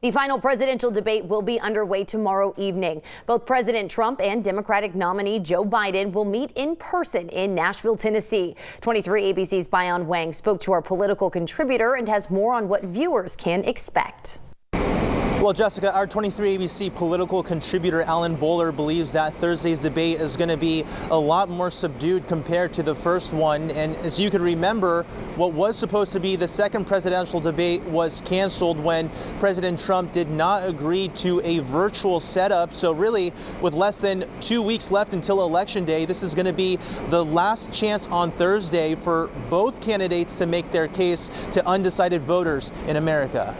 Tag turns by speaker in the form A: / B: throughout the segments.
A: The final presidential debate will be underway tomorrow evening. Both President Trump and Democratic nominee Joe Biden will meet in person in Nashville, Tennessee. 23 ABC's Bayan Wang spoke to our political contributor and has more on what viewers can expect.
B: Well, Jessica, our 23 ABC political contributor Alan Bowler believes that Thursday's debate is going to be a lot more subdued compared to the first one. And as you could remember, what was supposed to be the second presidential debate was canceled when President Trump did not agree to a virtual setup. So really, with less than 2 weeks left until Election Day, this is going to be the last chance on Thursday for both candidates to make their case to undecided voters in America.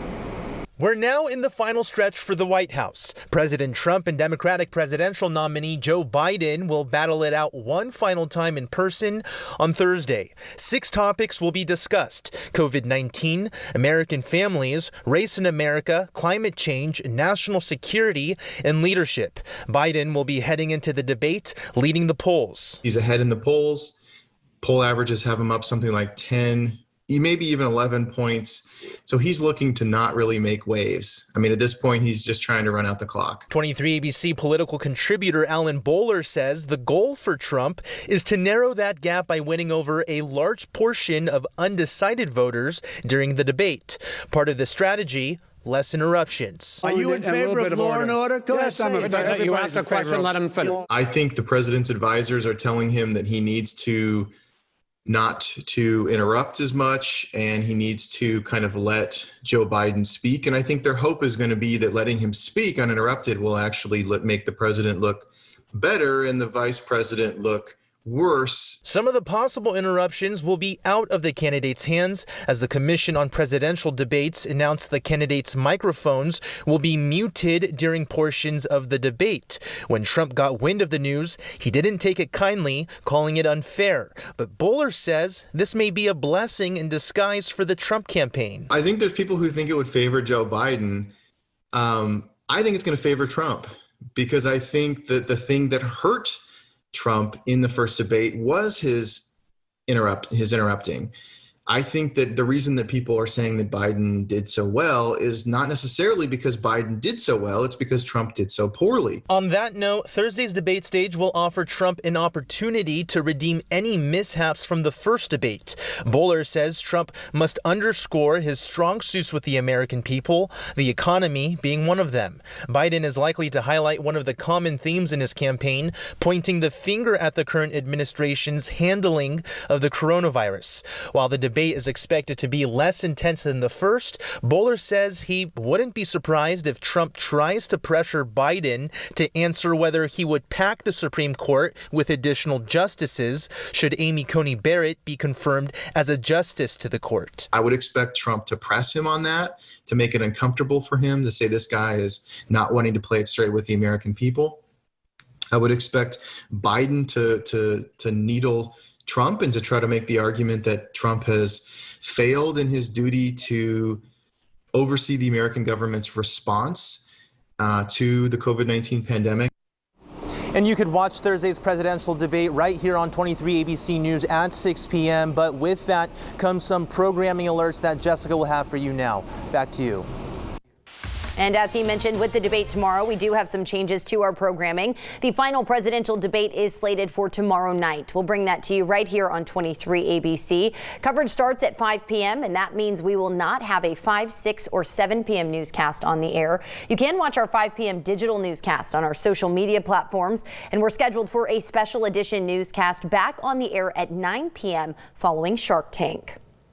B: We're now in the final stretch for the White House. President Trump and Democratic presidential nominee Joe Biden will battle it out one final time in person on Thursday. 6 topics will be discussed: COVID-19, American families, race in America, climate change, national security, and leadership. Biden will be heading into the debate, leading the polls.
C: He's ahead in the polls. Poll averages have him up something like 10, maybe even 11 points. So he's looking to not really make waves. I mean, at this point, he's just trying to run out the clock.
B: 23 ABC political contributor Alan Bowler says the goal for Trump is to narrow that gap by winning over a large portion of undecided voters during the debate. Part of the strategy: less interruptions.
D: Are you in favor of law and order? Go ahead.
E: You asked a question, let him finish.
C: I think the president's advisors are telling him that he needs to not to interrupt as much, and he needs to kind of let Joe Biden speak. And I think their hope is going to be that letting him speak uninterrupted will actually make the president look better and the vice president look worse.
B: Some of the possible interruptions will be out of the candidates' hands, as the Commission on Presidential Debates announced the candidates' microphones will be muted during portions of the debate. When Trump got wind of the news, he didn't take it kindly, calling it unfair. But Bowler says this may be a blessing in disguise for the Trump campaign.
C: I think there's people who think it would favor Joe Biden. I think it's going to favor Trump, because I think that the thing that hurt Trump in the first debate was his interrupting. I think that the reason that people are saying that Biden did so well is not necessarily because Biden did so well, it's because Trump did so poorly.
B: On that note, Thursday's debate stage will offer Trump an opportunity to redeem any mishaps from the first debate. Bowler says Trump must underscore his strong suits with the American people, the economy being one of them. Biden is likely to highlight one of the common themes in his campaign, pointing the finger at the current administration's handling of the coronavirus. While the debate is expected to be less intense than the first, Bowler says he wouldn't be surprised if Trump tries to pressure Biden to answer whether he would pack the Supreme Court with additional justices should Amy Coney Barrett be confirmed as a justice to the court.
C: I would expect Trump to press him on that, to make it uncomfortable for him, to say this guy is not wanting to play it straight with the American people. I would expect Biden to needle Trump and to try to make the argument that Trump has failed in his duty to oversee the American government's response to the COVID-19 pandemic.
B: And you could watch Thursday's presidential debate right here on 23 ABC News at 6 p.m. But with that comes some programming alerts that Jessica will have for you now. Back to you.
A: And as he mentioned, with the debate tomorrow, we do have some changes to our programming. The final presidential debate is slated for tomorrow night. We'll bring that to you right here on 23 ABC. Coverage starts at 5 p.m. and that means we will not have a 5, 6, or 7 p.m. newscast on the air. You can watch our 5 p.m. digital newscast on our social media platforms, and we're scheduled for a special edition newscast back on the air at 9 p.m. following Shark Tank.